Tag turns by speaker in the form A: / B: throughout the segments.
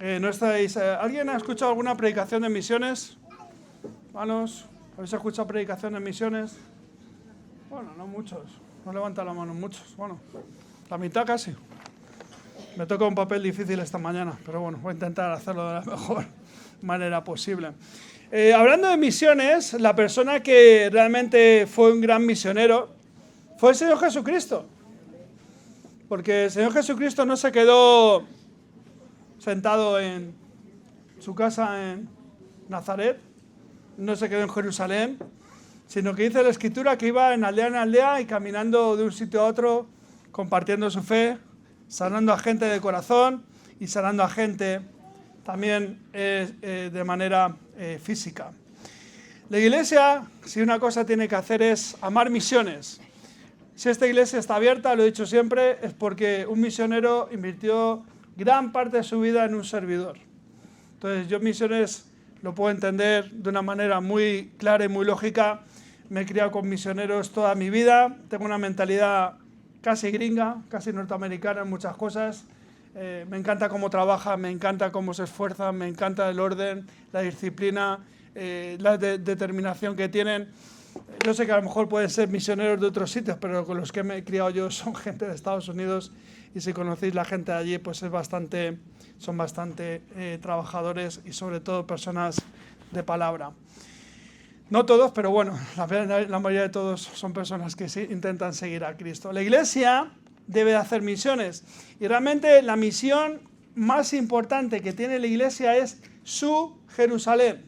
A: No estáis. ¿Alguien ha escuchado alguna predicación de misiones? Manos, ¿habéis escuchado predicación de misiones? Bueno, no muchos. No levanta la mano muchos. Bueno, la mitad casi. Me toca un papel difícil esta mañana, pero bueno, voy a intentar hacerlo de la mejor manera posible. Hablando de misiones, la persona que realmente fue un gran misionero fue el Señor Jesucristo. Porque el Señor Jesucristo no se quedó sentado en su casa en Nazaret, no se quedó en Jerusalén, sino que dice la Escritura que iba en aldea y caminando de un sitio a otro, compartiendo su fe, sanando a gente de corazón y sanando a gente también de manera física. La iglesia, si una cosa tiene que hacer es amar misiones. Si esta iglesia está abierta, lo he dicho siempre, es porque un misionero invirtió gran parte de su vida en un servidor. Entonces yo misiones lo puedo entender de una manera muy clara y muy lógica. Me he criado con misioneros toda mi vida, tengo una mentalidad casi gringa, casi norteamericana en muchas cosas. Me encanta cómo trabajan, me encanta cómo se esfuerzan, me encanta el orden, la disciplina, la determinación que tienen. Yo sé que a lo mejor pueden ser misioneros de otros sitios, pero con los que me he criado yo son gente de Estados Unidos y si conocéis la gente de allí, pues son bastante trabajadores y sobre todo personas de palabra. No todos, pero bueno, la mayoría de todos son personas que sí intentan seguir a Cristo. La iglesia debe hacer misiones y realmente la misión más importante que tiene la iglesia es su Jerusalén.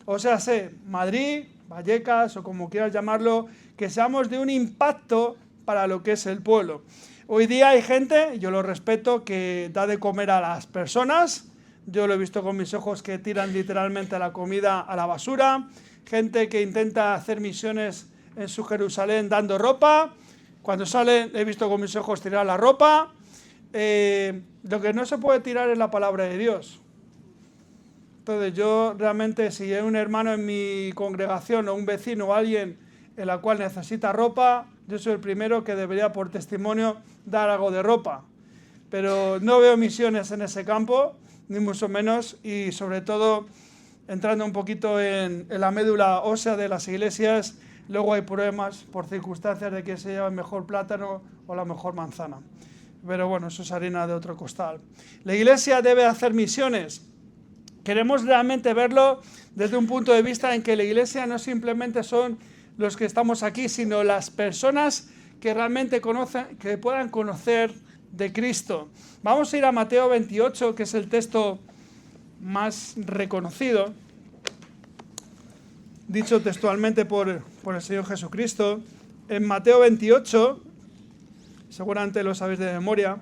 A: O sea, Madrid, Vallecas o como quieras llamarlo, que seamos de un impacto para lo que es el pueblo. Hoy día hay gente, yo lo respeto, que da de comer a las personas. Yo lo he visto con mis ojos que tiran literalmente la comida a la basura. Gente que intenta hacer misiones en su Jerusalén dando ropa. Cuando salen he visto con mis ojos tirar la ropa. Lo que no se puede tirar es la palabra de Dios. Entonces yo realmente si hay un hermano en mi congregación o un vecino o alguien en la cual necesita ropa, yo soy el primero que debería por testimonio dar algo de ropa. Pero no veo misiones en ese campo, ni mucho menos, y sobre todo entrando un poquito en la médula ósea de las iglesias, luego hay problemas por circunstancias de que se lleva el mejor plátano o la mejor manzana. Pero bueno, eso es harina de otro costal. La iglesia debe hacer misiones. Queremos realmente verlo desde un punto de vista en que la iglesia no simplemente son los que estamos aquí, sino las personas que realmente conocen, que puedan conocer de Cristo. Vamos a ir a Mateo 28, que es el texto más reconocido, dicho textualmente por el Señor Jesucristo. En Mateo 28, seguramente lo sabéis de memoria,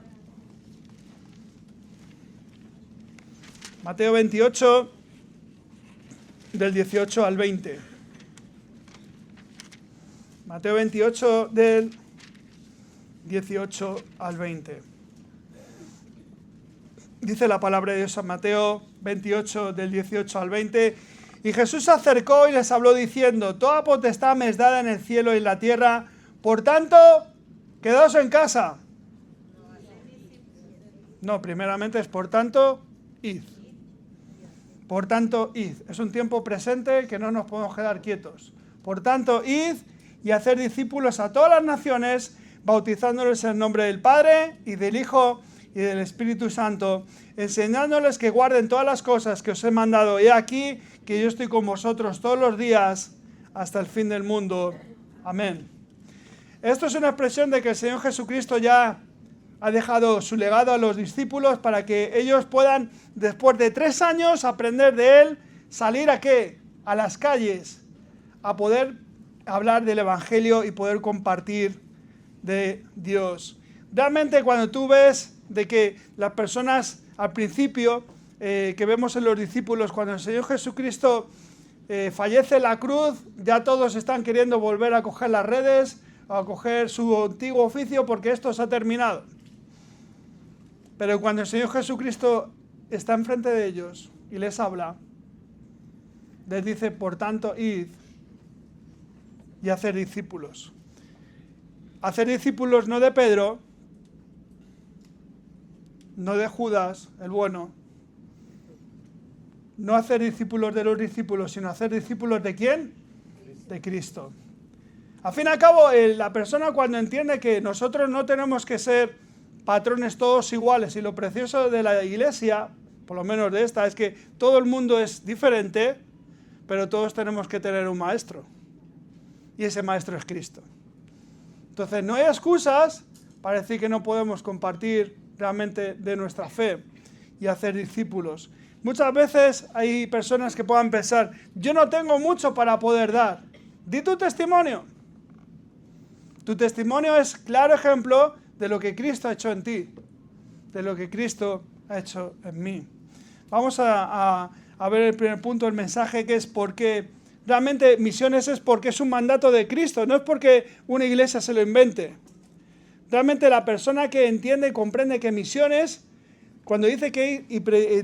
A: Mateo 28, del 18 al 20. Mateo 28, del 18 al 20. Dice la palabra de Dios en Mateo 28, del 18 al 20. Y Jesús se acercó y les habló diciendo: toda potestad me es dada en el cielo y en la tierra, por tanto, quedaos en casa. No, primeramente es por tanto, id. Por tanto, id. Es un tiempo presente que no nos podemos quedar quietos. Por tanto, id y hacer discípulos a todas las naciones, bautizándoles en el nombre del Padre y del Hijo y del Espíritu Santo, enseñándoles que guarden todas las cosas que os he mandado. He aquí que yo estoy con vosotros todos los días hasta el fin del mundo. Amén. Esto es una expresión de que el Señor Jesucristo ya ha dejado su legado a los discípulos para que ellos puedan, después de 3 años, aprender de Él, salir ¿a qué? A las calles, a poder hablar del Evangelio y poder compartir de Dios. Realmente cuando tú ves de que las personas al principio que vemos en los discípulos, cuando el Señor Jesucristo fallece en la cruz, ya todos están queriendo volver a coger las redes, a coger su antiguo oficio porque esto se ha terminado. Pero cuando el Señor Jesucristo está enfrente de ellos y les habla, les dice, por tanto, id y hacer discípulos. Hacer discípulos no de Pedro, no de Judas, el bueno, no hacer discípulos de los discípulos, sino hacer discípulos ¿de quién? De Cristo. Al fin y al cabo, la persona cuando entiende que nosotros no tenemos que ser patrones todos iguales, y lo precioso de la iglesia, por lo menos de esta, es que todo el mundo es diferente, pero todos tenemos que tener un maestro. Y ese maestro es Cristo. Entonces, no hay excusas para decir que no podemos compartir realmente de nuestra fe y hacer discípulos. Muchas veces hay personas que puedan pensar, yo no tengo mucho para poder dar. Di tu testimonio. Tu testimonio es claro ejemplo de lo que Cristo ha hecho en ti, de lo que Cristo ha hecho en mí. Vamos a ver el primer punto del mensaje, que es por qué realmente misiones es porque es un mandato de Cristo, no es porque una iglesia se lo invente. Realmente la persona que entiende y comprende que misiones, cuando dice que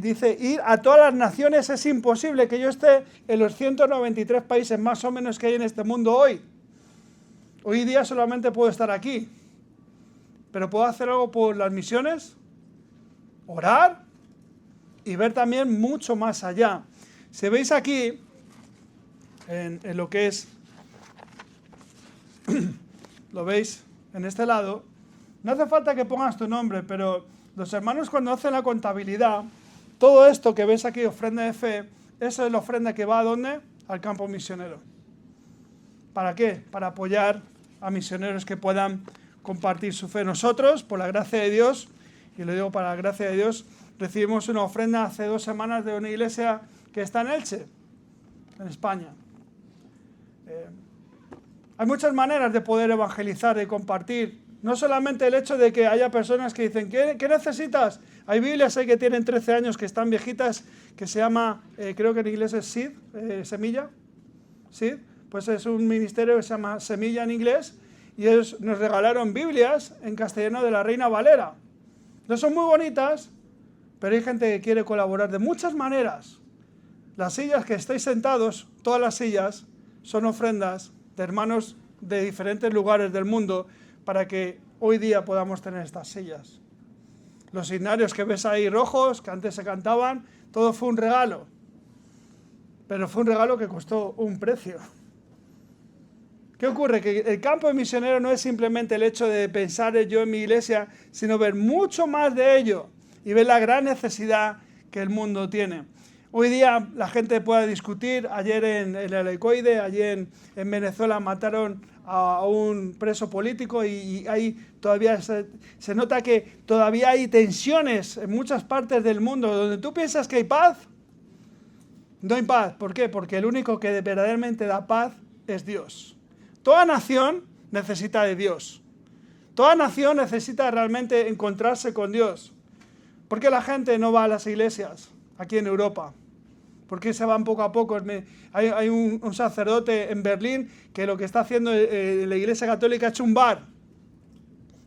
A: dice ir a todas las naciones, es imposible que yo esté en los 193 países más o menos que hay en este mundo hoy. Hoy día solamente puedo estar aquí. Pero puedo hacer algo por las misiones, orar y ver también mucho más allá. Si veis aquí, en lo que es, lo veis en este lado, no hace falta que pongas tu nombre, pero los hermanos cuando hacen la contabilidad, todo esto que ves aquí, ofrenda de fe, eso es la ofrenda que va ¿a dónde? Al campo misionero. ¿Para qué? Para apoyar a misioneros que puedan compartir su fe. Nosotros, por la gracia de Dios, y lo digo para la gracia de Dios, recibimos una ofrenda hace 2 semanas de una iglesia que está en Elche, en España. Hay muchas maneras de poder evangelizar y compartir. No solamente el hecho de que haya personas que dicen, ¿qué necesitas? Hay Biblias que tienen 13 años, que están viejitas, que se llama, creo que en inglés es Seed, Semilla. Seed, pues es un ministerio que se llama Semilla en inglés, y ellos nos regalaron Biblias en castellano de la Reina Valera. No son muy bonitas, pero hay gente que quiere colaborar de muchas maneras. Las sillas que estáis sentados, todas las sillas, son ofrendas de hermanos de diferentes lugares del mundo para que hoy día podamos tener estas sillas. Los signarios que ves ahí rojos, que antes se cantaban, todo fue un regalo. Pero fue un regalo que costó un precio. ¿Qué ocurre? Que el campo de misionero no es simplemente el hecho de pensar yo en mi iglesia, sino ver mucho más de ello y ver la gran necesidad que el mundo tiene. Hoy día la gente puede discutir. Ayer en el Helicoide, ayer en Venezuela mataron a un preso político y ahí todavía se nota que todavía hay tensiones en muchas partes del mundo. Donde tú piensas que hay paz, no hay paz. ¿Por qué? Porque el único que verdaderamente da paz es Dios. Toda nación necesita de Dios. Toda nación necesita realmente encontrarse con Dios. ¿Por qué la gente no va a las iglesias aquí en Europa? ¿Por qué se van poco a poco? Hay un sacerdote en Berlín que lo que está haciendo la Iglesia Católica ha hecho un bar.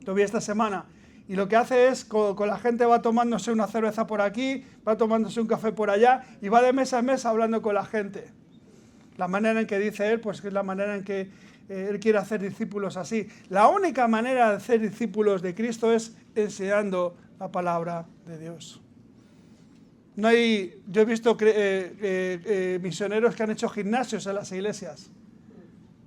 A: Lo vi esta semana. Y lo que hace es, con la gente va tomándose una cerveza por aquí, va tomándose un café por allá y va de mesa en mesa hablando con la gente. La manera en que dice él, pues que es la manera en que él quiere hacer discípulos así. La única manera de hacer discípulos de Cristo es enseñando la palabra de Dios. Yo he visto misioneros que han hecho gimnasios en las iglesias.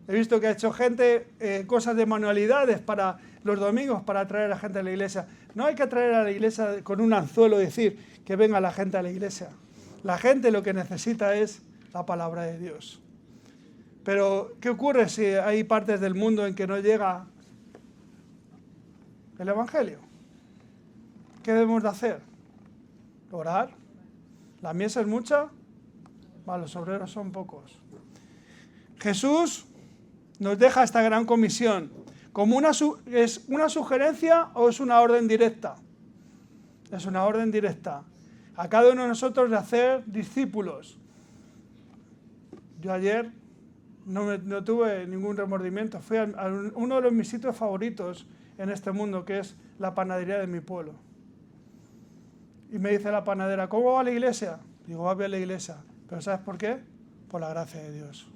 A: He visto que ha hecho gente cosas de manualidades para los domingos para atraer a la gente a la iglesia. No hay que atraer a la iglesia con un anzuelo y decir que venga la gente a la iglesia. La gente lo que necesita es la palabra de Dios. Pero, ¿qué ocurre si hay partes del mundo en que no llega el Evangelio? ¿Qué debemos de hacer? Orar. ¿La mies es mucha? Los obreros son pocos. Jesús nos deja esta gran comisión. ¿Es una sugerencia o es una orden directa? Es una orden directa. A cada uno de nosotros de hacer discípulos. Yo ayer no tuve ningún remordimiento. Fui a uno de mis sitios favoritos en este mundo, que es la panadería de mi pueblo. Y me dice la panadera, ¿cómo va la iglesia? Digo, va bien la iglesia. ¿Pero sabes por qué? Por la gracia de Dios.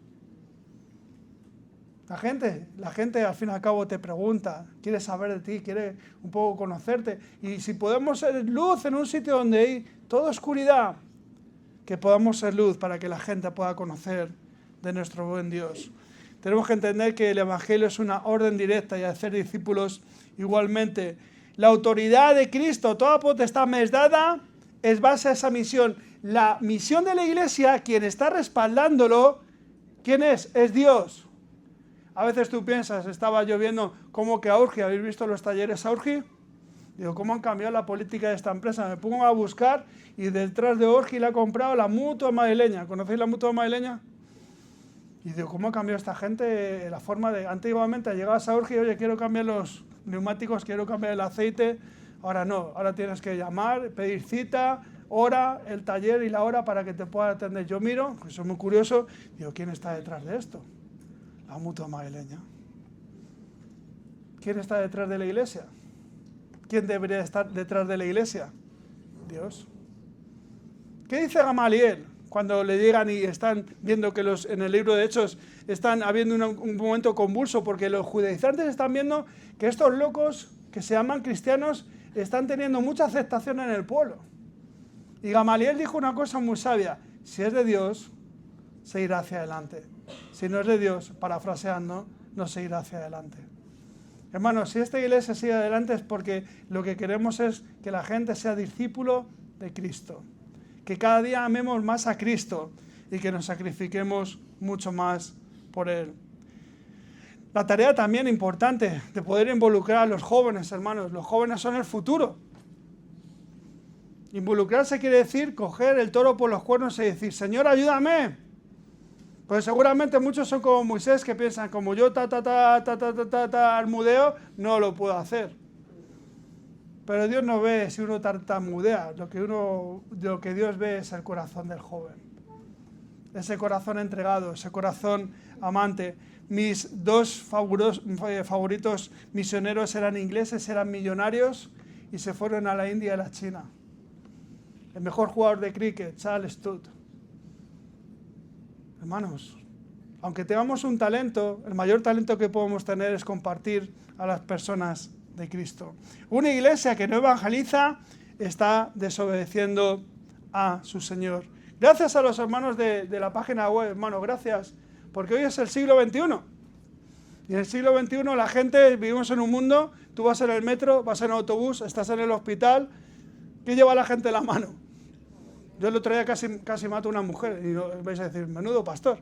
A: La gente al fin y al cabo te pregunta, quiere saber de ti, quiere un poco conocerte. Y si podemos ser luz en un sitio donde hay toda oscuridad, que podamos ser luz para que la gente pueda conocer de nuestro buen Dios. Tenemos que entender que el Evangelio es una orden directa y hacer discípulos igualmente. La autoridad de Cristo, toda potestad me es dada, es base a esa misión. La misión de la Iglesia, quien está respaldándolo, ¿quién es? Es Dios. A veces tú piensas, estaba yo viendo cómo que Aurgi, ¿habéis visto los talleres Aurgi? Digo, ¿cómo han cambiado la política de esta empresa? Me pongo a buscar y detrás de Aurgi le ha comprado la Mutua Madrileña. ¿Conocéis la Mutua Madrileña? Y digo, ¿cómo ha cambiado esta gente la forma de... Antiguamente llegabas a Aurgi, oye, quiero cambiar los neumáticos, quiero cambiar el aceite. Ahora no, ahora tienes que llamar, pedir cita, hora, el taller y la hora para que te pueda atender. Yo miro, que soy muy curioso, digo, ¿quién está detrás de esto? La Mutua Madrileña. ¿Quién está detrás de la Iglesia? ¿Quién debería estar detrás de la Iglesia? Dios. ¿Qué dice Gamaliel cuando le llegan y están viendo que en el libro de Hechos están habiendo un momento convulso porque los judaizantes están viendo que estos locos que se llaman cristianos están teniendo mucha aceptación en el pueblo? Y Gamaliel dijo una cosa muy sabia: si es de Dios, se irá hacia adelante. Si no es de Dios, parafraseando, no se irá hacia adelante. Hermanos, si esta iglesia sigue adelante es porque lo que queremos es que la gente sea discípulo de Cristo. Que cada día amemos más a Cristo y que nos sacrifiquemos mucho más por Él. La tarea también importante de poder involucrar a los jóvenes, hermanos. Los jóvenes son el futuro. Involucrarse quiere decir coger el toro por los cuernos y decir, Señor, ayúdame. Pues seguramente muchos son como Moisés, que piensan, como yo tartamudeo, no lo puedo hacer. Pero Dios no ve si uno tartamudea, lo que Dios ve es el corazón del joven. Ese corazón entregado, ese corazón amante. Mis dos favoritos misioneros eran ingleses, eran millonarios y se fueron a la India y a la China. El mejor jugador de cricket, Charles Studd. Hermanos, aunque tengamos un talento, el mayor talento que podemos tener es compartir a las personas de Cristo. Una iglesia que no evangeliza está desobedeciendo a su Señor. Gracias a los hermanos de la página web, hermano, gracias, porque hoy es el siglo XXI. Y en el siglo XXI la gente, vivimos en un mundo, tú vas en el metro, vas en el autobús, estás en el hospital, ¿qué lleva la gente en la mano? Yo el otro día casi mato a una mujer, y vais a decir, menudo pastor.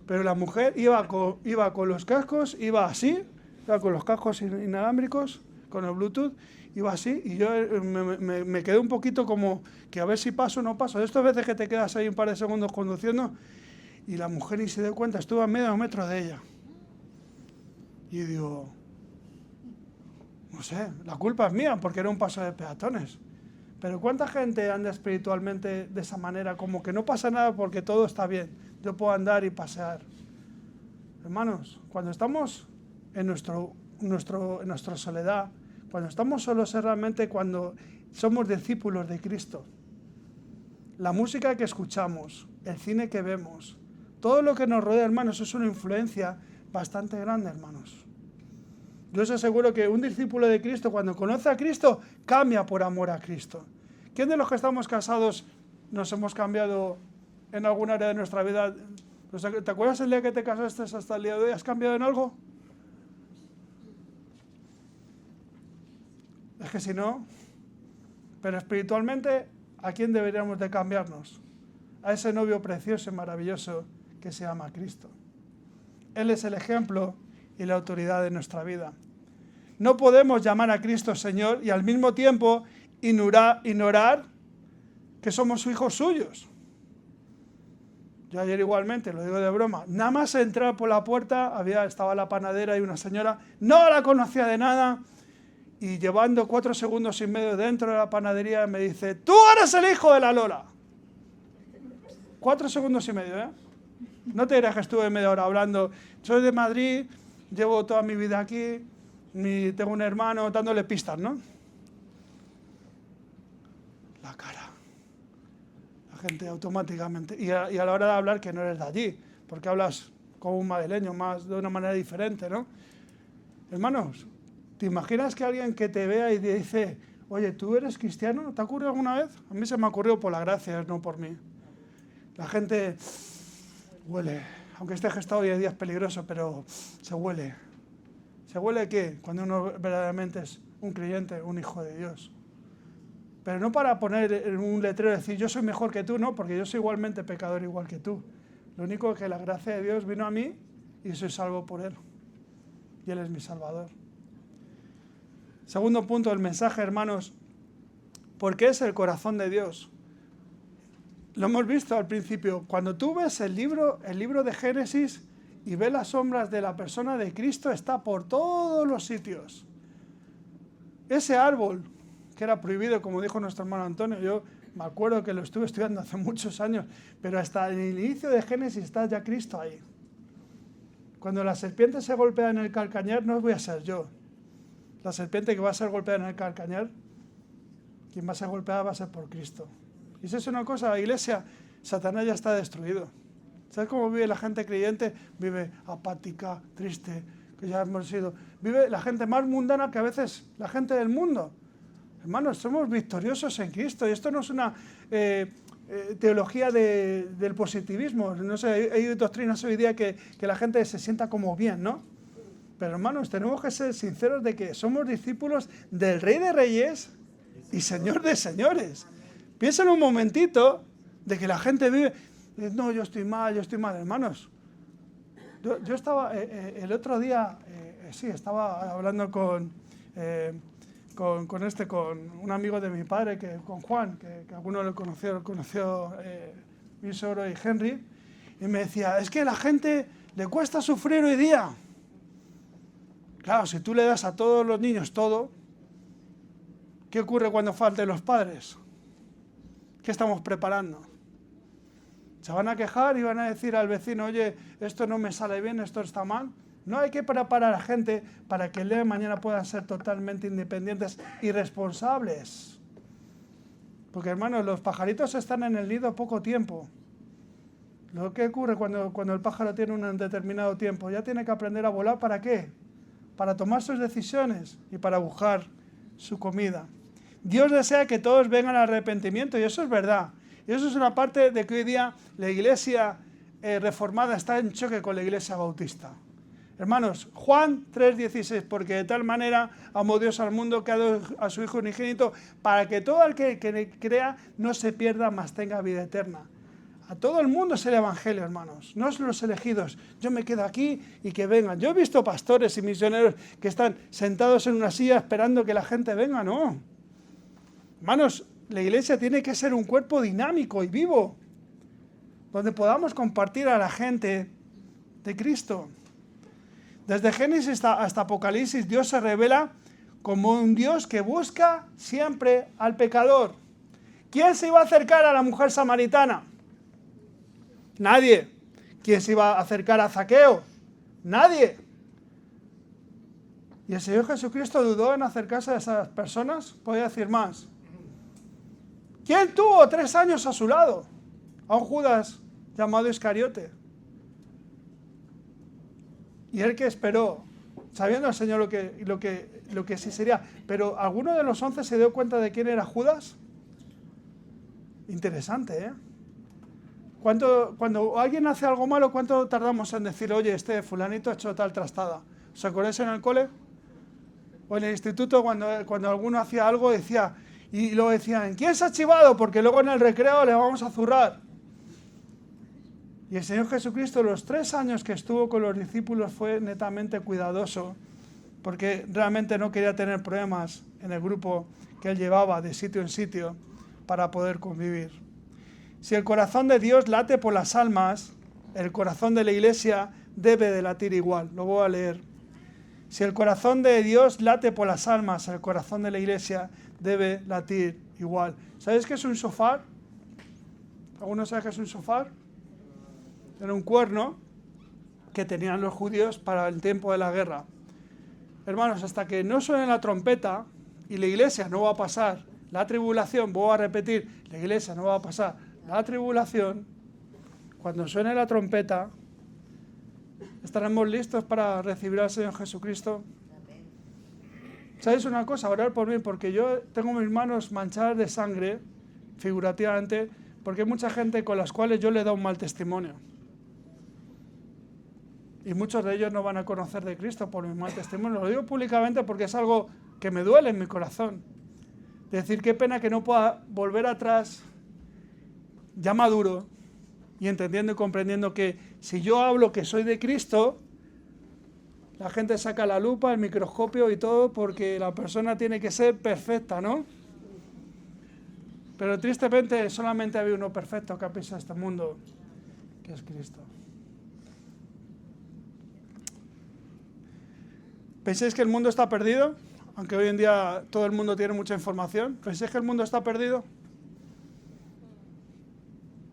A: Pero la mujer iba con los cascos, iba así, iba con los cascos inalámbricos, con el Bluetooth, iba así, y yo me quedé un poquito como que a ver si paso o no paso. De estas veces que te quedas ahí un par de segundos conduciendo, y la mujer ni se dio cuenta, estuve a medio metro de ella. Y digo, no sé, la culpa es mía, porque era un paso de peatones. Pero ¿cuánta gente anda espiritualmente de esa manera? Como que no pasa nada porque todo está bien. Yo puedo andar y pasear. Hermanos, cuando estamos en nuestra soledad, cuando estamos solos es realmente cuando somos discípulos de Cristo. La música que escuchamos, el cine que vemos, todo lo que nos rodea, hermanos, es una influencia bastante grande, hermanos. Yo os aseguro que un discípulo de Cristo, cuando conoce a Cristo, cambia por amor a Cristo. ¿Quién de los que estamos casados nos hemos cambiado en algún área de nuestra vida? ¿Te acuerdas el día que te casaste hasta el día de hoy? ¿Has cambiado en algo? Es que si no, pero espiritualmente, ¿a quién deberíamos de cambiarnos? A ese novio precioso y maravilloso que se llama Cristo. Él es el ejemplo y la autoridad de nuestra vida. No podemos llamar a Cristo Señor y al mismo tiempo ignorar que somos hijos suyos. Yo ayer igualmente, lo digo de broma, nada más entrar por la puerta, estaba la panadera y una señora, no la conocía de nada, y llevando 4 segundos y medio dentro de la panadería me dice, ¡tú eres el hijo de la Lola! 4 segundos y medio, ¿eh? No te dirás que estuve media hora hablando. Soy de Madrid, llevo toda mi vida aquí, tengo un hermano, dándole pistas, ¿no? La cara. La gente automáticamente. Y a la hora de hablar que no eres de allí, porque hablas como un madrileño, más de una manera diferente, ¿no? Hermanos, ¿te imaginas que alguien que te vea y te dice, oye, ¿tú eres cristiano? ¿Te ha ocurrido alguna vez? A mí se me ha ocurrido por la gracia, no por mí. La gente huele, aunque este gesto hoy en día es peligroso, pero se huele. ¿Se huele qué? Cuando uno verdaderamente es un creyente, un hijo de Dios. Pero no para poner en un letrero y decir yo soy mejor que tú, no, porque yo soy igualmente pecador igual que tú. Lo único es que la gracia de Dios vino a mí y soy salvo por Él. Y Él es mi Salvador. Segundo punto del mensaje, hermanos. ¿Por qué es el corazón de Dios? Lo hemos visto al principio. Cuando tú ves el libro de Génesis y ves las sombras de la persona de Cristo, está por todos los sitios. Ese árbol que era prohibido, como dijo nuestro hermano Antonio, yo me acuerdo que lo estuve estudiando hace muchos años, pero hasta el inicio de Génesis está ya Cristo ahí. Cuando la serpiente se golpea en el calcañar, no voy a ser yo. La serpiente que va a ser golpeada en el calcañar, quien va a ser golpeada va a ser por Cristo. Y si es una cosa, la iglesia, Satanás ya está destruido. ¿Sabes cómo vive la gente creyente? Vive apática, triste, que ya hemos sido. Vive la gente más mundana que a veces la gente del mundo. Hermanos, somos victoriosos en Cristo. Y esto no es una teología del positivismo. No sé, hay doctrinas hoy día que la gente se sienta como bien, ¿no? Pero hermanos, tenemos que ser sinceros de que somos discípulos del Rey de Reyes y Señor de Señores. Piensen un momentito de que la gente vive, no, yo estoy mal, hermanos. Yo estaba, el otro día, estaba hablando con un amigo de mi padre, con Juan, que alguno lo conoció mi suegro y Henry, y me decía, es que a la gente le cuesta sufrir hoy día. Claro, si tú le das a todos los niños todo, ¿qué ocurre cuando falten los padres? ¿Qué estamos preparando? Se van a quejar y van a decir al vecino, oye, esto no me sale bien, esto está mal. No hay que preparar a la gente para que el día de mañana puedan ser totalmente independientes y responsables. Porque, hermanos, los pajaritos están en el nido poco tiempo. Lo que ocurre cuando el pájaro tiene un determinado tiempo, ya tiene que aprender a volar, ¿para qué? Para tomar sus decisiones y para buscar su comida. Dios desea que todos vengan al arrepentimiento y eso es verdad. Y eso es una parte de que hoy día la iglesia reformada está en choque con la iglesia bautista. Hermanos, Juan 3:16, porque de tal manera amó Dios al mundo que ha dado a su Hijo unigénito para que todo el que crea no se pierda, mas tenga vida eterna. A todo el mundo es el evangelio, hermanos, no son los elegidos. Yo me quedo aquí y que vengan. Yo he visto pastores y misioneros que están sentados en una silla esperando que la gente venga, no. Hermanos, la iglesia tiene que ser un cuerpo dinámico y vivo, donde podamos compartir a la gente de Cristo. Desde Génesis hasta Apocalipsis, Dios se revela como un Dios que busca siempre al pecador. ¿Quién se iba a acercar a la mujer samaritana? Nadie. ¿Quién se iba a acercar a Zaqueo? Nadie. ¿Y el Señor Jesucristo dudó en acercarse a esas personas? Podría decir más. ¿Quién tuvo 3 años a su lado? A un Judas llamado Iscariote. Y él que esperó, sabiendo el Señor lo que sí sería. Pero ¿alguno de los 11 se dio cuenta de quién era Judas? Interesante, ¿eh? Cuando alguien hace algo malo, ¿cuánto tardamos en decir, oye, este fulanito ha hecho tal trastada? ¿Os acordáis en el cole? O en el instituto, cuando alguno hacía algo, decía, y luego decían, ¿quién se ha chivado? Porque luego en el recreo le vamos a zurrar. Y el Señor Jesucristo, los 3 años que estuvo con los discípulos, fue netamente cuidadoso, porque realmente no quería tener problemas en el grupo que él llevaba de sitio en sitio para poder convivir. Si el corazón de Dios late por las almas, el corazón de la iglesia debe de latir igual. Lo voy a leer. Si el corazón de Dios late por las almas, el corazón de la iglesia debe latir igual. ¿Sabéis qué es un shofar? ¿Alguno sabe qué es un shofar? Era un cuerno que tenían los judíos para el tiempo de la guerra. Hermanos, hasta que no suene la trompeta y la iglesia no va a pasar la tribulación, voy a repetir, la iglesia no va a pasar la tribulación, cuando suene la trompeta, ¿estaremos listos para recibir al Señor Jesucristo? ¿Sabéis una cosa? Orar por mí, porque yo tengo mis manos manchadas de sangre, figurativamente, porque hay mucha gente con las cuales yo le he dado un mal testimonio. Y muchos de ellos no van a conocer de Cristo por mi mal testimonio. Lo digo públicamente porque es algo que me duele en mi corazón. Decir, qué pena que no pueda volver atrás, ya maduro, y entendiendo y comprendiendo que si yo hablo que soy de Cristo, la gente saca la lupa, el microscopio y todo, porque la persona tiene que ser perfecta, ¿no? Pero tristemente solamente había uno perfecto que ha pisado este mundo, que es Cristo. ¿Pensáis que el mundo está perdido? Aunque hoy en día todo el mundo tiene mucha información. ¿Pensáis que el mundo está perdido?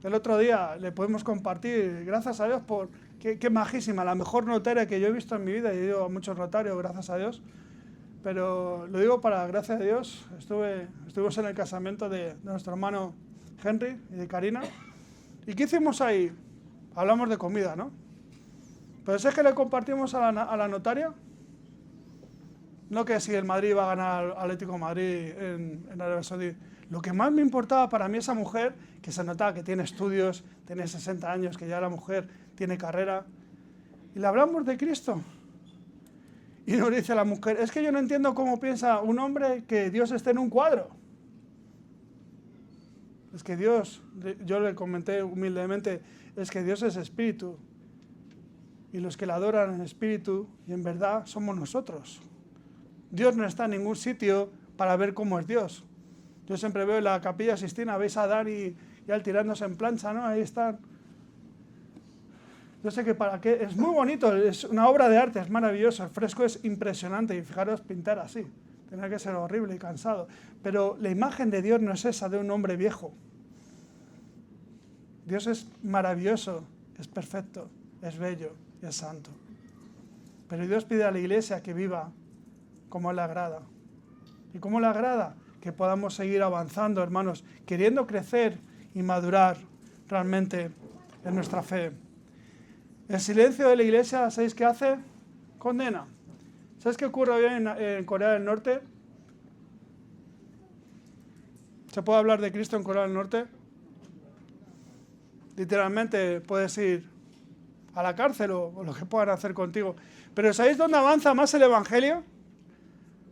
A: El otro día le podemos compartir, gracias a Dios, por qué majísima, la mejor notaria que yo he visto en mi vida. Yo he ido a muchos notarios, gracias a Dios. Pero lo digo para gracias a Dios. Estuvimos en el casamiento de nuestro hermano Henry y de Karina. ¿Y qué hicimos ahí? Hablamos de comida, ¿no? Pero ¿sabes qué le compartimos a la notaria? No que si el Madrid va a ganar al Atlético de Madrid en Arabia Saudí. Lo que más me importaba para mí esa mujer, que se notaba que tiene estudios, tiene 60 años, que ya la mujer tiene carrera. Y le hablamos de Cristo. Y nos dice la mujer, es que yo no entiendo cómo piensa un hombre que Dios esté en un cuadro. Es que Dios, yo le comenté humildemente, es que Dios es espíritu. Y los que le adoran en espíritu y en verdad somos nosotros. Dios no está en ningún sitio para ver cómo es Dios. Yo siempre veo en la Capilla Sixtina, veis a Adán y al tirándose en plancha, ¿no? Ahí están. Yo sé que para qué, es muy bonito, es una obra de arte, es maravilloso, el fresco es impresionante y fijaros pintar así, tendrá que ser horrible y cansado. Pero la imagen de Dios no es esa de un hombre viejo. Dios es maravilloso, es perfecto, es bello y es santo. Pero Dios pide a la iglesia que viva como le agrada. ¿Y cómo le agrada? Que podamos seguir avanzando, hermanos, queriendo crecer y madurar realmente en nuestra fe. El silencio de la iglesia, ¿sabéis qué hace? Condena. ¿Sabéis qué ocurre hoy en Corea del Norte? ¿Se puede hablar de Cristo en Corea del Norte? Literalmente puedes ir a la cárcel o lo que puedan hacer contigo. Pero ¿sabéis dónde avanza más el Evangelio?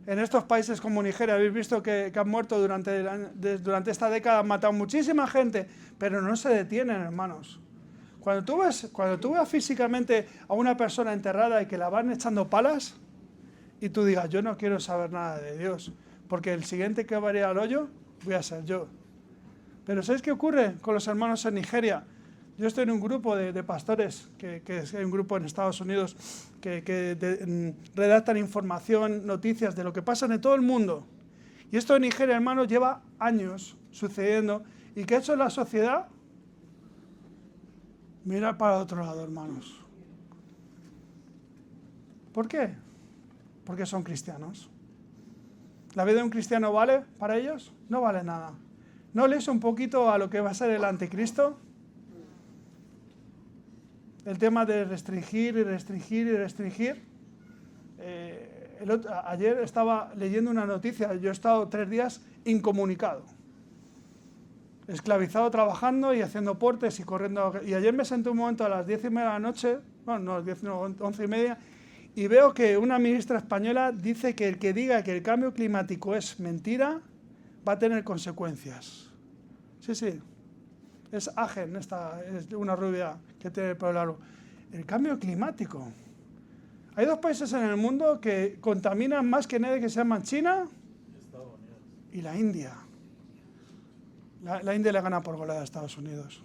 A: En estos países como Nigeria, habéis visto que han muerto durante esta década, han matado muchísima gente, pero no se detienen, hermanos. Cuando tú ves físicamente a una persona enterrada y que la van echando palas, y tú digas, yo no quiero saber nada de Dios, porque el siguiente que va a ir al hoyo voy a ser yo. Pero ¿sabéis qué ocurre con los hermanos en Nigeria? Yo estoy en un grupo de pastores, que es un grupo en Estados Unidos, que redactan información, noticias de lo que pasa en todo el mundo. Y esto en Nigeria, hermanos, lleva años sucediendo. ¿Y qué ha hecho la sociedad? Mirar para otro lado, hermanos. ¿Por qué? Porque son cristianos. ¿La vida de un cristiano vale para ellos? No vale nada. ¿No lees un poquito a lo que va a ser el anticristo? El tema de restringir y restringir y restringir. Ayer estaba leyendo una noticia, yo he estado 3 días incomunicado. Esclavizado trabajando y haciendo portes y corriendo. Y ayer me senté un momento a las 10:30 de la noche, bueno, no, 11:30, y veo que una ministra española dice que el que diga que el cambio climático es mentira va a tener consecuencias. Sí. Es Agen, es una rubia que tiene el pelo largo. El cambio climático. Hay 2 países en el mundo que contaminan más que nadie, que se llaman China y la India. La India le gana por goleada a Estados Unidos.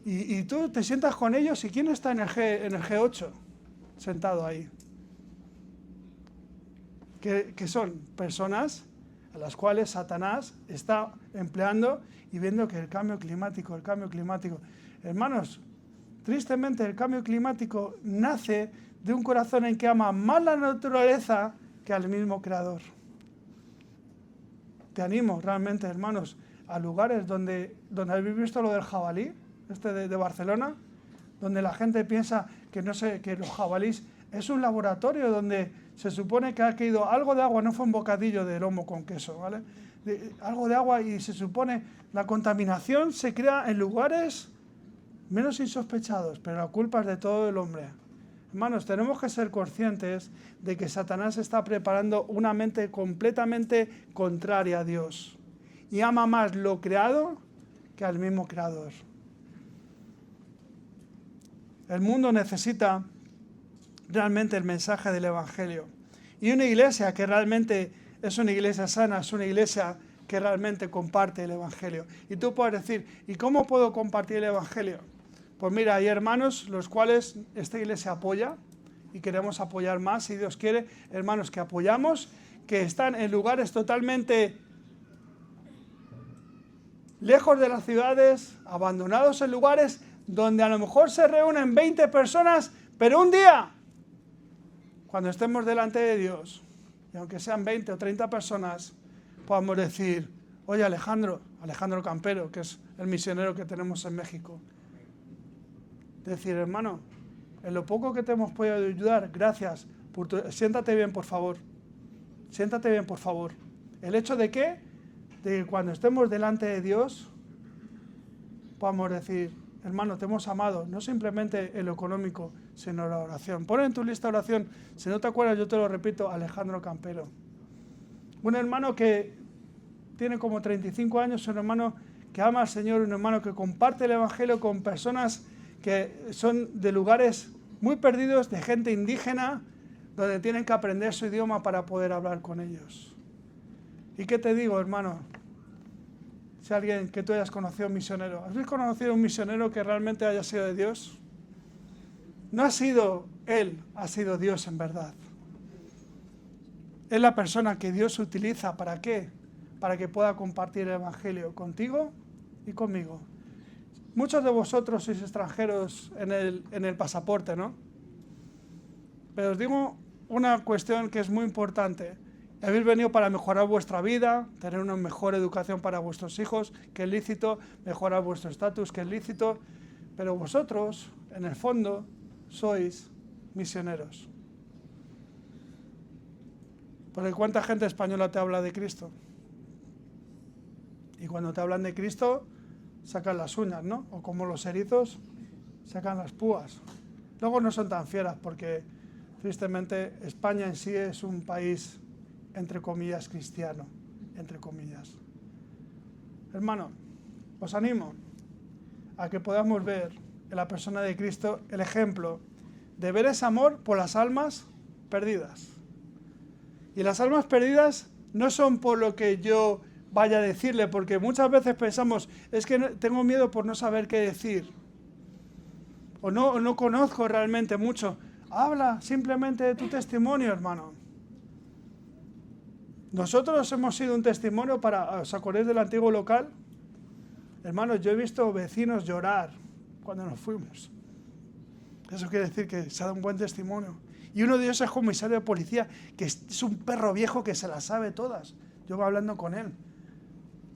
A: Y tú te sientas con ellos y ¿quién está en el G8 sentado ahí? Que son personas a las cuales Satanás está empleando y viendo que el cambio climático. Hermanos, tristemente el cambio climático nace de un corazón en que ama más la naturaleza que al mismo Creador. Te animo realmente, hermanos, a lugares donde habéis visto lo del jabalí, de Barcelona, donde la gente piensa que los jabalís es un laboratorio donde se supone que ha caído algo de agua, no fue un bocadillo de lomo con queso, ¿vale? algo de agua y se supone la contaminación se crea en lugares menos insospechados, pero la culpa es de todo el hombre. Hermanos, tenemos que ser conscientes de que Satanás está preparando una mente completamente contraria a Dios y ama más lo creado que al mismo creador. El mundo necesita realmente el mensaje del Evangelio. Y una iglesia que realmente es una iglesia sana, es una iglesia que realmente comparte el Evangelio. Y tú puedes decir, ¿y cómo puedo compartir el Evangelio? Pues mira, hay hermanos los cuales esta iglesia apoya y queremos apoyar más, si Dios quiere, hermanos que apoyamos, que están en lugares totalmente lejos de las ciudades, abandonados en lugares donde a lo mejor se reúnen 20 personas, pero un día, cuando estemos delante de Dios, y aunque sean 20 o 30 personas, podamos decir, oye Alejandro Campero, que es el misionero que tenemos en México, decir, hermano, en lo poco que te hemos podido ayudar, gracias, siéntate bien, por favor. Siéntate bien, por favor. El hecho de que cuando estemos delante de Dios, podamos decir, hermano, te hemos amado, no simplemente en lo económico, sino en la oración. Pon en tu lista de oración, si no te acuerdas, yo te lo repito, Alejandro Campero. Un hermano que tiene como 35 años, un hermano que ama al Señor, un hermano que comparte el Evangelio con personas que son de lugares muy perdidos, de gente indígena, donde tienen que aprender su idioma para poder hablar con ellos. ¿Y qué te digo, hermano? Si alguien que tú hayas conocido un misionero, ¿has conocido un misionero que realmente haya sido de Dios? No ha sido él, ha sido Dios en verdad. Es la persona que Dios utiliza, ¿para qué? Para que pueda compartir el Evangelio contigo y conmigo. Muchos de vosotros sois extranjeros en el pasaporte, ¿no? Pero os digo una cuestión que es muy importante. Habéis venido para mejorar vuestra vida, tener una mejor educación para vuestros hijos, que es lícito, mejorar vuestro estatus, que es lícito, pero vosotros, en el fondo, sois misioneros. Porque ¿cuánta gente española te habla de Cristo? Y cuando te hablan de Cristo, sacan las uñas, ¿no? O como los erizos, sacan las púas. Luego no son tan fieras porque, tristemente, España en sí es un país, entre comillas, cristiano, entre comillas. Hermano, os animo a que podamos ver en la persona de Cristo el ejemplo de ver ese amor por las almas perdidas. Y las almas perdidas no son por lo que yo vaya a decirle, porque muchas veces pensamos, es que tengo miedo por no saber qué decir. O no conozco realmente mucho. Habla simplemente de tu testimonio, hermano. Nosotros hemos sido un testimonio para... ¿Os acordáis del antiguo local? Hermanos, yo he visto vecinos llorar cuando nos fuimos. Eso quiere decir que se ha dado un buen testimonio. Y uno de ellos es comisario de policía, que es un perro viejo que se las sabe todas. Yo voy hablando con él.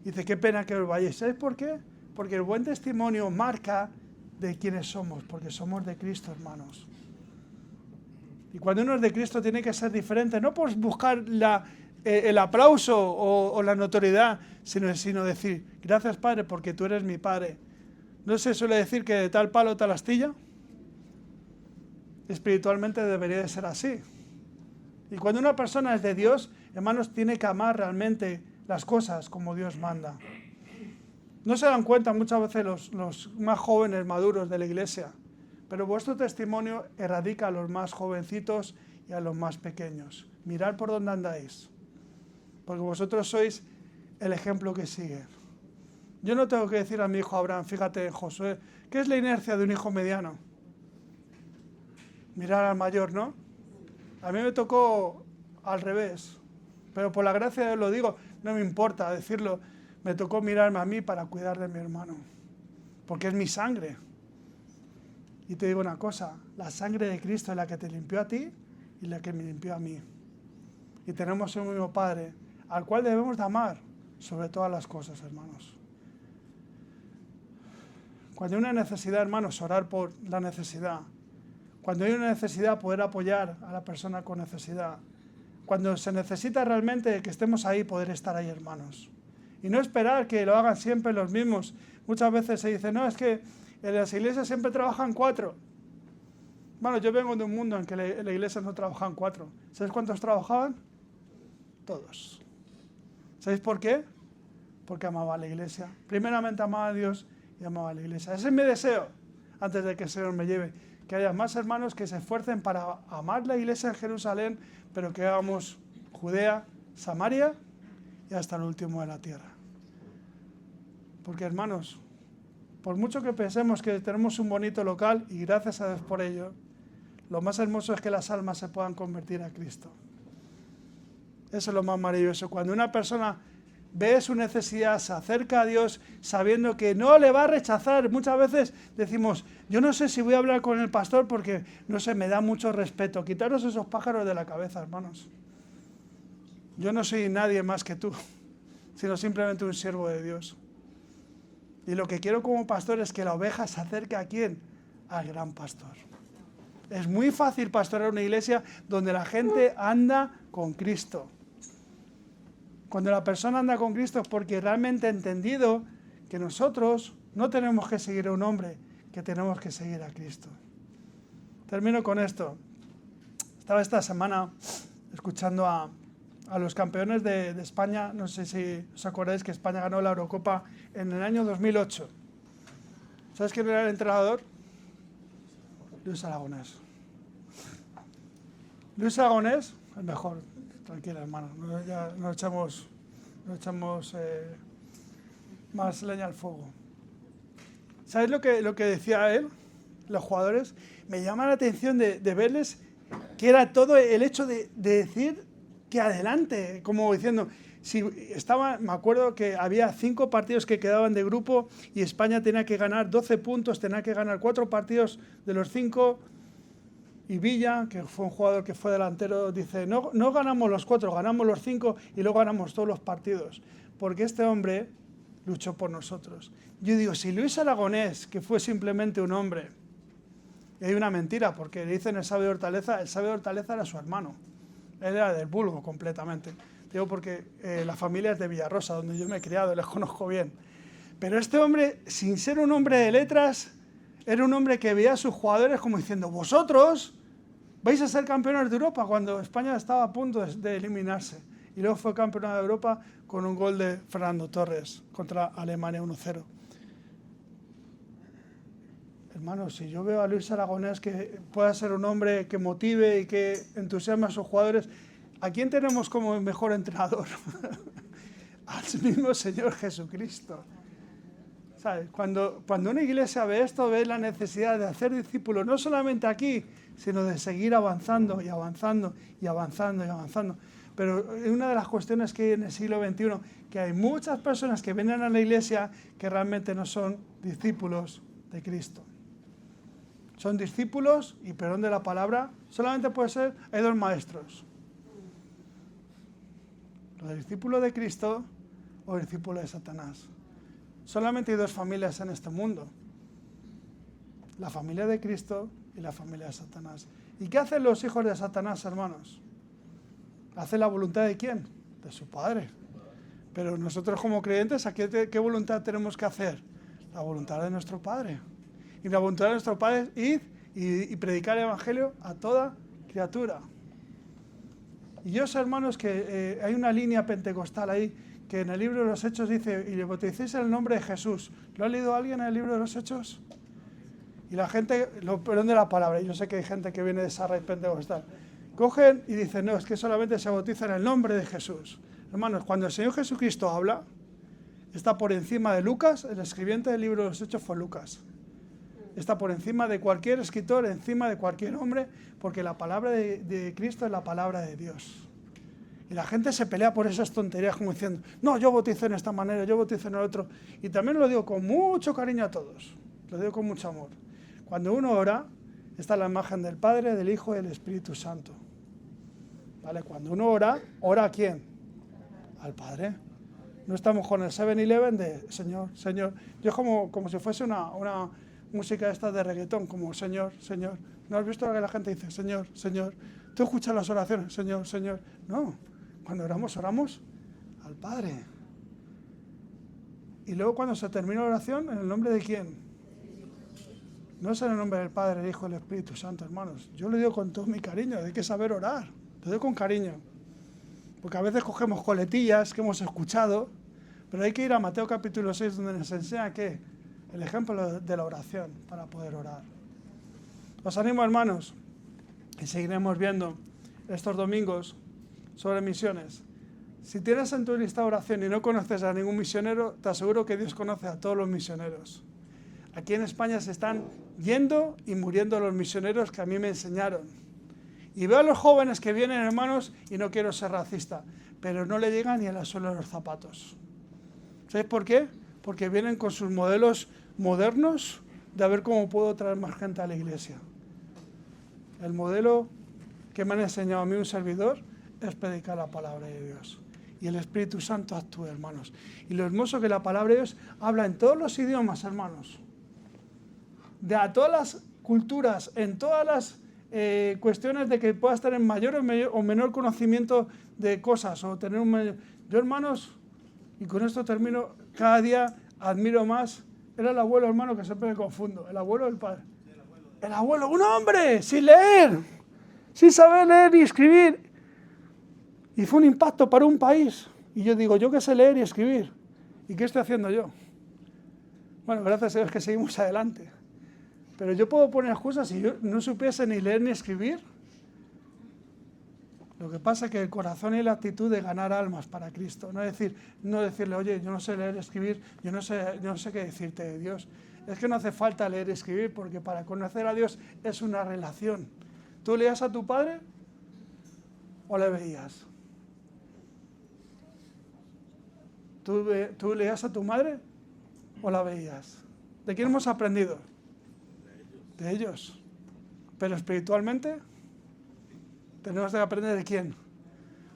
A: Dice, qué pena que os vayáis. ¿Sabes por qué? Porque el buen testimonio marca de quiénes somos, porque somos de Cristo, hermanos. Y cuando uno es de Cristo tiene que ser diferente, no por buscar el aplauso o la notoriedad, sino decir, gracias Padre, porque tú eres mi Padre. ¿No se suele decir que de tal palo tal astilla? Espiritualmente debería de ser así. Y cuando una persona es de Dios, hermanos, tiene que amar realmente las cosas como Dios manda. No se dan cuenta muchas veces los más jóvenes maduros de la iglesia, pero vuestro testimonio erradica a los más jovencitos y a los más pequeños. Mirad por dónde andáis, porque vosotros sois el ejemplo que sigue. Yo no tengo que decir a mi hijo Abraham, fíjate Josué, ¿qué es la inercia de un hijo mediano? Mirar al mayor, ¿no? A mí me tocó al revés, pero por la gracia de Dios lo digo, no me importa decirlo, me tocó mirarme a mí para cuidar de mi hermano, porque es mi sangre. Y te digo una cosa, la sangre de Cristo es la que te limpió a ti y la que me limpió a mí. Y tenemos un mismo Padre, al cual debemos de amar sobre todas las cosas, hermanos. Cuando hay una necesidad, hermanos, orar por la necesidad. Cuando hay una necesidad, poder apoyar a la persona con necesidad. Cuando se necesita realmente que estemos ahí, poder estar ahí, hermanos. Y no esperar que lo hagan siempre los mismos. Muchas veces se dice, no, es que en las iglesias siempre trabajan 4. Bueno, yo vengo de un mundo en que en la iglesia no trabajaban 4. ¿Sabéis cuántos trabajaban? Todos. ¿Sabéis por qué? Porque amaba a la iglesia. Primeramente amaba a Dios y amaba a la iglesia. Ese es mi deseo, antes de que el Señor me lleve. Que haya más hermanos que se esfuercen para amar la iglesia en Jerusalén, pero que hagamos Judea, Samaria y hasta el último de la tierra. Porque, hermanos, por mucho que pensemos que tenemos un bonito local, y gracias a Dios por ello, lo más hermoso es que las almas se puedan convertir a Cristo. Eso es lo más maravilloso. Cuando una persona ve su necesidad, se acerca a Dios sabiendo que no le va a rechazar. Muchas veces decimos, yo no sé si voy a hablar con el pastor porque, no sé, me da mucho respeto. Quitaros esos pájaros de la cabeza, hermanos. Yo no soy nadie más que tú, sino simplemente un siervo de Dios. Y lo que quiero como pastor es que la oveja se acerque ¿a quién? Al gran pastor. Es muy fácil pastorear una iglesia donde la gente anda con Cristo. Cuando la persona anda con Cristo es porque realmente ha entendido que nosotros no tenemos que seguir a un hombre, que tenemos que seguir a Cristo. Termino con esto. Estaba esta semana escuchando a los campeones de España. No sé si os acordáis que España ganó la Eurocopa en el año 2008. ¿Sabes quién era el entrenador? Luis Aragonés. Luis Aragonés, el mejor. Tranquila, hermano, no echamos más leña al fuego. ¿Sabes lo que decía él? Los jugadores. Me llama la atención de verles que era todo el hecho de decir que adelante, como diciendo, si me acuerdo que había 5 partidos que quedaban de grupo y España tenía que ganar 12 puntos, tenía que ganar 4 partidos de los 5. Y Villa, que fue un jugador que fue delantero, dice, no ganamos los 4, ganamos los 5 y luego ganamos todos los partidos. Porque este hombre luchó por nosotros. Yo digo, si Luis Aragonés, que fue simplemente un hombre, y hay una mentira, porque le dicen el sabio de Hortaleza era su hermano. Él era del vulgo completamente. Digo porque la familia es de Villarrosa, donde yo me he criado, les conozco bien. Pero este hombre, sin ser un hombre de letras, era un hombre que veía a sus jugadores como diciendo, vosotros vais a ser campeones de Europa, cuando España estaba a punto de eliminarse. Y luego fue campeón de Europa con un gol de Fernando Torres contra Alemania 1-0. Hermanos, si yo veo a Luis Aragonés que pueda ser un hombre que motive y que entusiasme a sus jugadores, ¿a quién tenemos como el mejor entrenador? Al mismo Señor Jesucristo. ¿Sabes? Cuando una iglesia ve esto, ve la necesidad de hacer discípulos, no solamente aquí, sino de seguir avanzando y avanzando y avanzando y avanzando. Pero una de las cuestiones que hay en el siglo XXI, que hay muchas personas que vienen a la iglesia que realmente no son discípulos de Cristo. Son discípulos, y perdón de la palabra, solamente puede ser, hay 2 maestros. Los discípulos de Cristo o el discípulo de Satanás. Solamente hay 2 familias en este mundo. La familia de Cristo y la familia de Satanás. ¿Y qué hacen los hijos de Satanás, hermanos? ¿Hacen la voluntad de quién? De su padre. Pero nosotros como creyentes, ¿qué voluntad tenemos que hacer? La voluntad de nuestro Padre. Y la voluntad de nuestro Padre es ir y predicar el Evangelio a toda criatura. Y yo sé, hermanos, que hay una línea pentecostal ahí, que en el libro de los Hechos dice, y le bauticéis en el nombre de Jesús. ¿Lo ha leído alguien en el libro de los Hechos? Y la gente, perdón de la palabra, yo sé que hay gente que viene de esa red pentecostal, cogen y dicen, no, es que solamente se bautiza en el nombre de Jesús. Hermanos, cuando el Señor Jesucristo habla, está por encima de Lucas, el escribiente del libro de los Hechos fue Lucas. Está por encima de cualquier escritor, encima de cualquier hombre, porque la palabra de Cristo es la palabra de Dios. Y la gente se pelea por esas tonterías como diciendo, no, yo bautizo en esta manera, yo bautizo en el otro. Y también lo digo con mucho cariño a todos, lo digo con mucho amor. Cuando uno ora, está la imagen del Padre, del Hijo y del Espíritu Santo. ¿Vale? Cuando uno ora, ¿ora a quién? Al Padre. No estamos con el 7-Eleven de Señor, Señor. Yo como si fuese una música esta de reggaetón, como Señor, Señor. ¿No has visto lo que la gente dice? Señor, Señor. ¿Tú escuchas las oraciones? Señor, Señor. No. Cuando oramos al Padre. Y luego cuando se termina la oración, ¿en el nombre de quién? No es en el nombre del Padre, el Hijo y el Espíritu Santo, hermanos. Yo le digo con todo mi cariño, hay que saber orar. Lo digo con cariño. Porque a veces cogemos coletillas que hemos escuchado, pero hay que ir a Mateo capítulo 6, donde nos enseña que el ejemplo de la oración para poder orar. Os animo, hermanos, y seguiremos viendo estos domingos sobre misiones. Si tienes en tu lista de oración y no conoces a ningún misionero, te aseguro que Dios conoce a todos los misioneros. Aquí en España se están yendo y muriendo los misioneros que a mí me enseñaron. Y veo a los jóvenes que vienen, hermanos, y no quiero ser racista, pero no le llegan ni a la suela de los zapatos. ¿Sabéis por qué? Porque vienen con sus modelos modernos de a ver cómo puedo traer más gente a la iglesia. El modelo que me han enseñado a mí un servidor es predicar la palabra de Dios. Y el Espíritu Santo actúe, hermanos. Y lo hermoso que la palabra de Dios habla en todos los idiomas, hermanos. De a todas las culturas, en todas las cuestiones de que puedas tener mayor o menor conocimiento de cosas. O tener Yo, hermanos, y con esto termino, cada día admiro más. Era el abuelo, hermano, que siempre me confundo. El abuelo del padre. El abuelo, un hombre, sin leer, sin saber leer y escribir. Y fue un impacto para un país. Y yo digo, yo que sé leer y escribir. ¿Y qué estoy haciendo yo? Bueno, gracias a Dios que seguimos adelante. Pero yo puedo poner excusas si yo no supiese ni leer ni escribir. Lo que pasa es que el corazón y la actitud de ganar almas para Cristo. No decirle, oye, yo no sé leer y escribir, yo no sé qué decirte de Dios. Es que no hace falta leer y escribir, porque para conocer a Dios es una relación. ¿Tú leías a tu padre o le veías? ¿Tú leías a tu madre o la veías? ¿De quién hemos aprendido? De ellos. Pero espiritualmente tenemos que aprender de quién.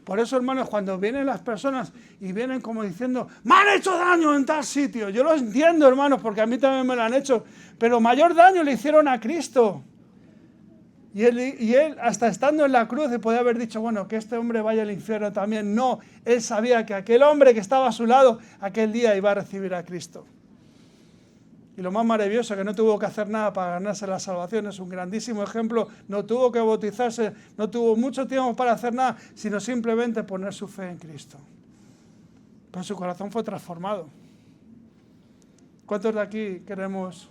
A: Por eso, hermanos, cuando vienen las personas y vienen como diciendo, me han hecho daño en tal sitio. Yo lo entiendo, hermanos, porque a mí también me lo han hecho. Pero mayor daño le hicieron a Cristo. Y él, hasta estando en la cruz, podía haber dicho, bueno, que este hombre vaya al infierno también. No, él sabía que aquel hombre que estaba a su lado, aquel día iba a recibir a Cristo. Y lo más maravilloso, que no tuvo que hacer nada para ganarse la salvación, es un grandísimo ejemplo. No tuvo que bautizarse, no tuvo mucho tiempo para hacer nada, sino simplemente poner su fe en Cristo. Pero su corazón fue transformado. ¿Cuántos de aquí queremos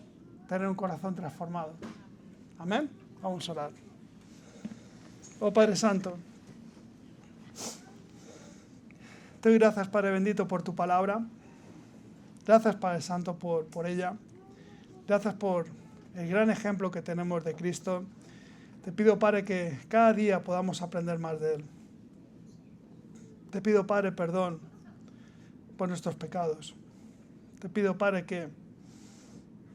A: tener un corazón transformado? Amén. Vamos a orar. Oh Padre Santo, te doy gracias, Padre bendito, por tu palabra. Gracias, Padre Santo, por ella. Gracias por el gran ejemplo que tenemos de Cristo. Te pido, Padre, que cada día podamos aprender más de Él. Te pido, Padre, perdón por nuestros pecados. Te pido, Padre, que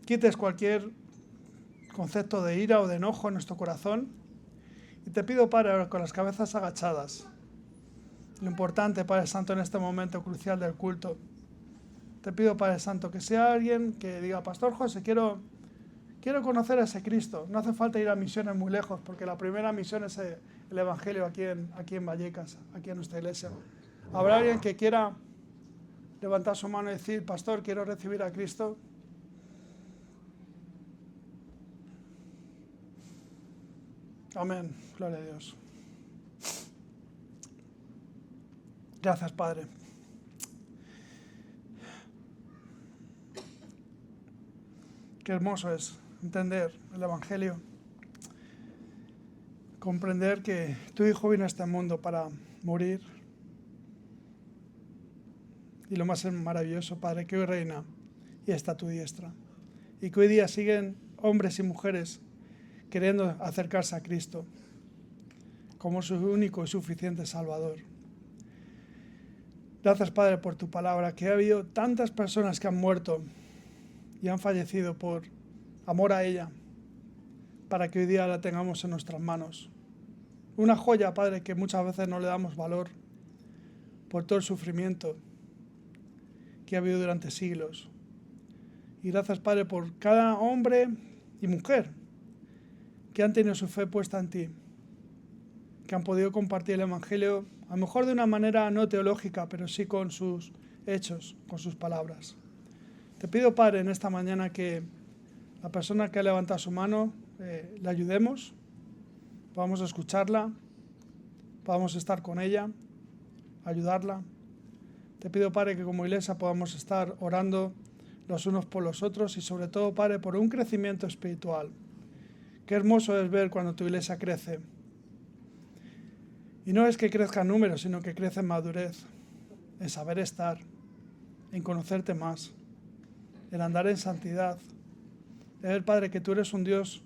A: quites cualquier concepto de ira o de enojo en nuestro corazón. Y te pido, Padre, con las cabezas agachadas, lo importante, Padre Santo, en este momento crucial del culto, te pido, Padre Santo, que sea alguien que diga, Pastor José, quiero conocer a ese Cristo. No hace falta ir a misiones muy lejos, porque la primera misión es el Evangelio aquí en Vallecas, aquí en nuestra iglesia. ¿Habrá alguien que quiera levantar su mano y decir, Pastor, quiero recibir a Cristo? Amén. Gloria a Dios. Gracias, Padre. Qué hermoso es entender el Evangelio. Comprender que tu Hijo vino a este mundo para morir. Y lo más maravilloso, Padre, que hoy reina y está a tu diestra. Y que hoy día siguen hombres y mujeres queriendo acercarse a Cristo como su único y suficiente Salvador. Gracias, Padre, por tu palabra, que ha habido tantas personas que han muerto y han fallecido por amor a ella, para que hoy día la tengamos en nuestras manos. Una joya, Padre, que muchas veces no le damos valor por todo el sufrimiento que ha habido durante siglos. Y gracias, Padre, por cada hombre y mujer que han tenido su fe puesta en ti, que han podido compartir el Evangelio, a lo mejor de una manera no teológica, pero sí con sus hechos, con sus palabras. Te pido, Padre, en esta mañana que la persona que ha levantado su mano, le ayudemos, podamos escucharla, podamos estar con ella, ayudarla. Te pido, Padre, que como iglesia podamos estar orando los unos por los otros y sobre todo, Padre, por un crecimiento espiritual. Qué hermoso es ver cuando tu iglesia crece. Y no es que crezca en números, sino que crece en madurez, en saber estar, en conocerte más, en andar en santidad. De ver, Padre, que tú eres un Dios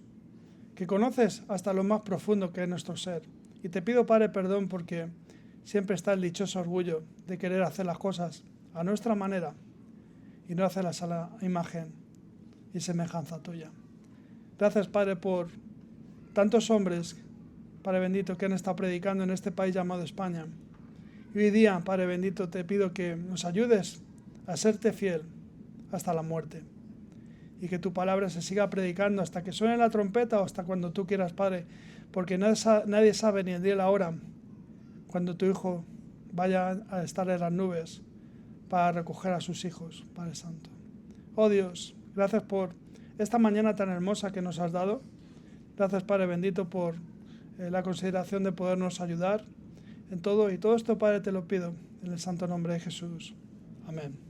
A: que conoces hasta lo más profundo que es nuestro ser. Y te pido, Padre, perdón porque siempre está el dichoso orgullo de querer hacer las cosas a nuestra manera y no hacerlas a la imagen y semejanza tuya. Gracias, Padre, por tantos hombres, Padre bendito, que han estado predicando en este país llamado España. Y hoy día, Padre bendito, te pido que nos ayudes a serte fiel hasta la muerte. Y que tu palabra se siga predicando hasta que suene la trompeta o hasta cuando tú quieras, Padre. Porque nadie sabe ni el día ni la hora cuando tu Hijo vaya a estar en las nubes para recoger a sus hijos, Padre Santo. Oh Dios, gracias por esta mañana tan hermosa que nos has dado. Gracias, Padre bendito, por la consideración de podernos ayudar en todo. Y todo esto, Padre, te lo pido en el santo nombre de Jesús. Amén.